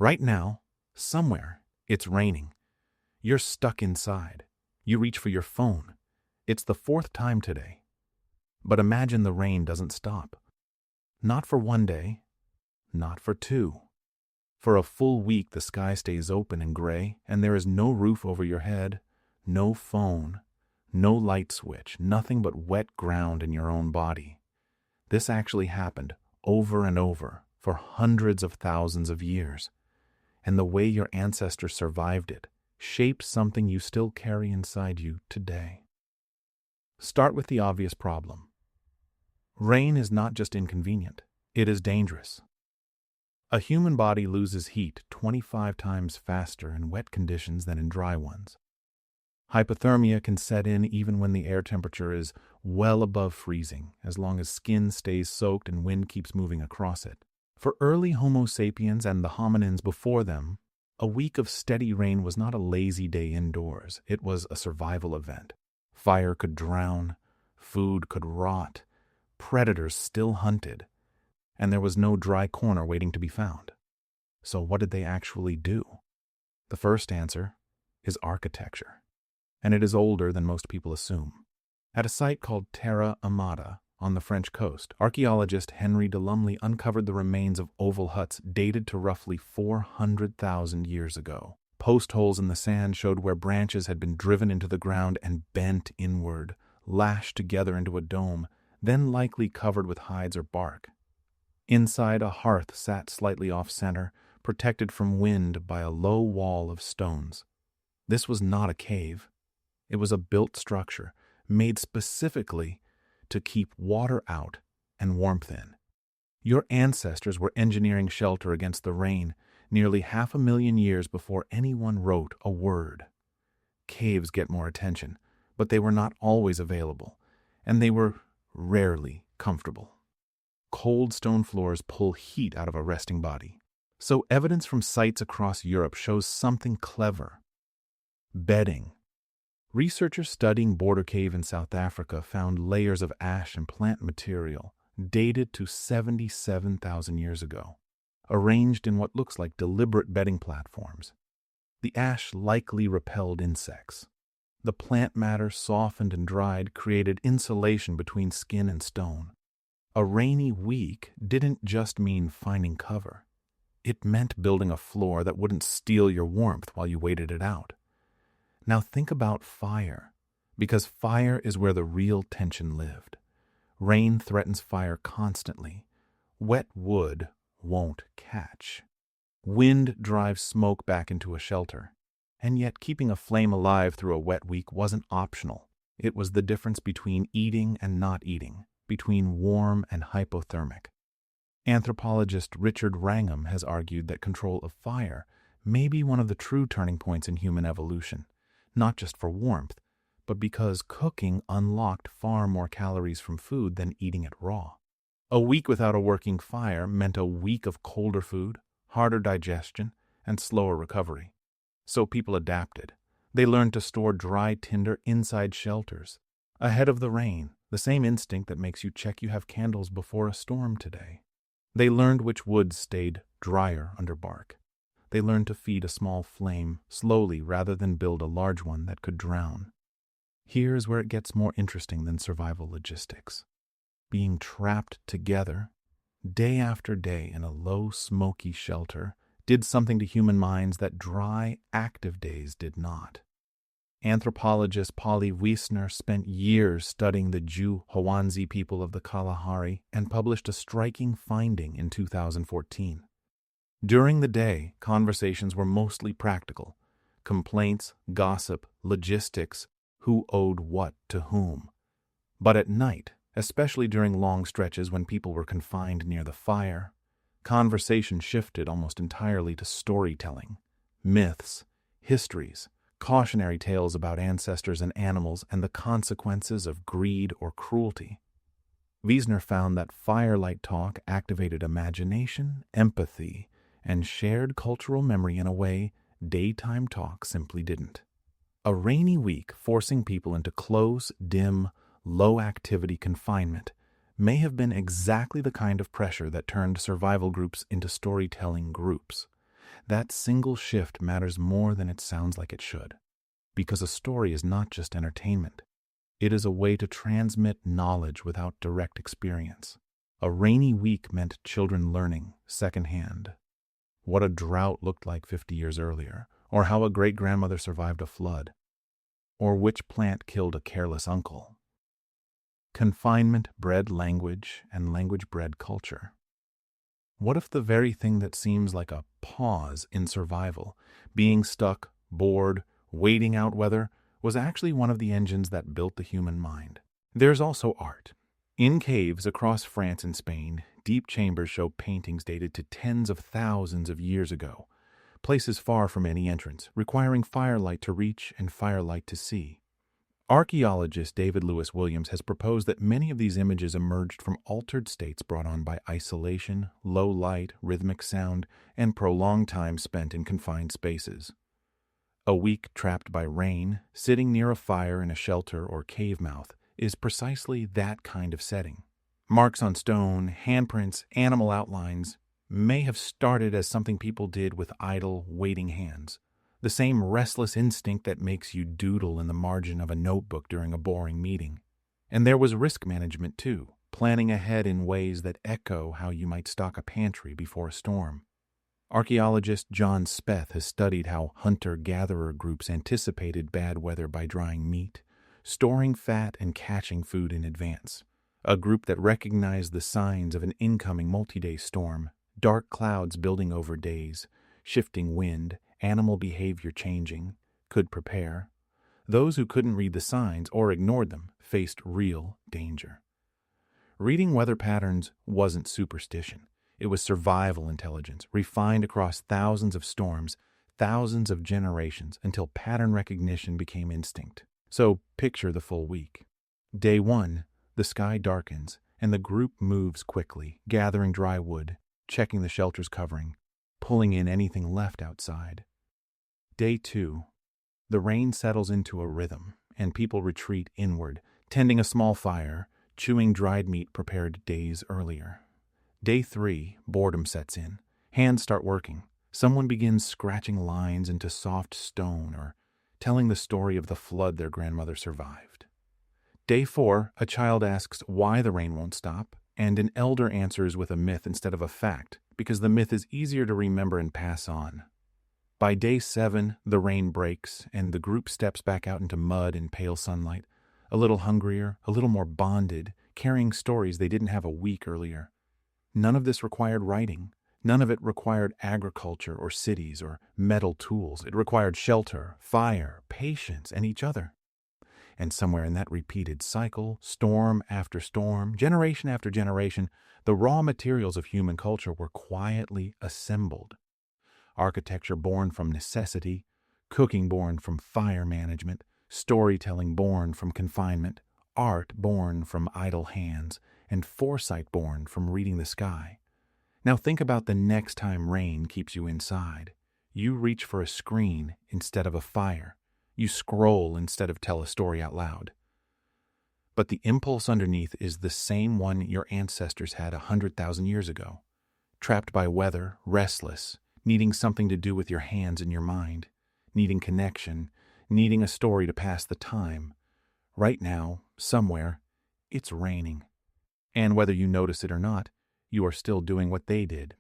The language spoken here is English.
Right now, somewhere, it's raining. You're stuck inside. You reach for your phone. It's the fourth time today. But imagine the rain doesn't stop. Not for one day, not for two. For a full week the sky stays open and gray, and there is no roof over your head, no phone, no light switch, nothing but wet ground in your own body. This actually happened over and over for hundreds of thousands of years, and the way your ancestors survived it shaped something you still carry inside you today. Start with the obvious problem. Rain is not just inconvenient, it is dangerous. A human body loses heat 25 times faster in wet conditions than in dry ones. Hypothermia can set in even when the air temperature is well above freezing, as long as skin stays soaked and wind keeps moving across it. For early Homo sapiens and the hominins before them, a week of steady rain was not a lazy day indoors. It was a survival event. Fire could drown, food could rot, predators still hunted, and there was no dry corner waiting to be found. So what did they actually do? The first answer is architecture, and it is older than most people assume. At a site called Terra Amata on the French coast, archaeologist Henry de Lumley uncovered the remains of oval huts dated to roughly 400,000 years ago. Post holes in the sand showed where branches had been driven into the ground and bent inward, lashed together into a dome, then likely covered with hides or bark. Inside, a hearth sat slightly off-center, protected from wind by a low wall of stones. This was not a cave. It was a built structure, made specifically to keep water out and warmth in. Your ancestors were engineering shelter against the rain nearly 500,000 years before anyone wrote a word. Caves get more attention, but they were not always available, and they were rarely comfortable. Cold stone floors pull heat out of a resting body. So evidence from sites across Europe shows something clever. Bedding. Researchers studying Border Cave in South Africa found layers of ash and plant material dated to 77,000 years ago, arranged in what looks like deliberate bedding platforms. The ash likely repelled insects. The plant matter, softened and dried, created insulation between skin and stone. A rainy week didn't just mean finding cover. It meant building a floor that wouldn't steal your warmth while you waited it out. Now think about fire, because fire is where the real tension lived. Rain threatens fire constantly. Wet wood won't catch. Wind drives smoke back into a shelter. And yet keeping a flame alive through a wet week wasn't optional. It was the difference between eating and not eating, between warm and hypothermic. Anthropologist Richard Wrangham has argued that control of fire may be one of the true turning points in human evolution, not just for warmth, but because cooking unlocked far more calories from food than eating it raw. A week without a working fire meant a week of colder food, harder digestion, and slower recovery. So people adapted. They learned to store dry tinder inside shelters. Ahead of the rain, the same instinct that makes you check you have candles before a storm today. They learned which woods stayed drier under bark. They learned to feed a small flame slowly rather than build a large one that could drown. Here's where it gets more interesting than survival logistics. Being trapped together, day after day in a low, smoky shelter, did something to human minds that dry, active days did not. Anthropologist Polly Wiesner spent years studying the Jew Hawanzi people of the Kalahari and published a striking finding in 2014. During the day, conversations were mostly practical. Complaints, gossip, logistics, who owed what to whom. But at night, especially during long stretches when people were confined near the fire, conversation shifted almost entirely to storytelling, myths, histories, cautionary tales about ancestors and animals, and the consequences of greed or cruelty. Wiesner found that firelight talk activated imagination, empathy, and shared cultural memory in a way daytime talk simply didn't. A rainy week forcing people into close, dim, low-activity confinement may have been exactly the kind of pressure that turned survival groups into storytelling groups. That single shift matters more than it sounds like it should, because a story is not just entertainment. It is a way to transmit knowledge without direct experience. A rainy week meant children learning secondhand what a drought looked like 50 years earlier, or how a great-grandmother survived a flood, or which plant killed a careless uncle. Confinement bred language, and language bred culture. What if the very thing that seems like a pause in survival, being stuck, bored, waiting out weather, was actually one of the engines that built the human mind? There's also art. In caves across France and Spain, deep chambers show paintings dated to tens of thousands of years ago, places far from any entrance, requiring firelight to reach and firelight to see. Archaeologist David Lewis Williams has proposed that many of these images emerged from altered states brought on by isolation, low light, rhythmic sound, and prolonged time spent in confined spaces. A week trapped by rain, sitting near a fire in a shelter or cave mouth, is precisely that kind of setting. Marks on stone, handprints, animal outlines may have started as something people did with idle, waiting hands. The same restless instinct that makes you doodle in the margin of a notebook during a boring meeting. And there was risk management too, planning ahead in ways that echo how you might stock a pantry before a storm. Archaeologist John Speth has studied how hunter-gatherer groups anticipated bad weather by drying meat, storing fat, and catching food in advance. A group that recognized the signs of an incoming multi-day storm, dark clouds building over days, shifting wind, animal behavior changing, could prepare. Those who couldn't read the signs or ignored them faced real danger. Reading weather patterns wasn't superstition. It was survival intelligence, refined across thousands of storms, thousands of generations, until pattern recognition became instinct. So picture the full week. Day 1, the sky darkens, and the group moves quickly, gathering dry wood, checking the shelter's covering, pulling in anything left outside. Day 2, the rain settles into a rhythm, and people retreat inward, tending a small fire, chewing dried meat prepared days earlier. Day 3, boredom sets in. Hands start working. Someone begins scratching lines into soft stone or telling the story of the flood their grandmother survived. Day 4, a child asks why the rain won't stop, and an elder answers with a myth instead of a fact, because the myth is easier to remember and pass on. By day 7, the rain breaks, and the group steps back out into mud and pale sunlight, a little hungrier, a little more bonded, carrying stories they didn't have a week earlier. None of this required writing. None of it required agriculture or cities or metal tools. It required shelter, fire, patience, and each other. And somewhere in that repeated cycle, storm after storm, generation after generation, the raw materials of human culture were quietly assembled. Architecture born from necessity, cooking born from fire management, storytelling born from confinement, art born from idle hands, and foresight born from reading the sky. Now think about the next time rain keeps you inside. You reach for a screen instead of a fire. You scroll instead of tell a story out loud. But the impulse underneath is the same one your ancestors had 100,000 years ago. Trapped by weather, restless, needing something to do with your hands and your mind, needing connection, needing a story to pass the time. Right now, somewhere, it's raining. And whether you notice it or not, you are still doing what they did,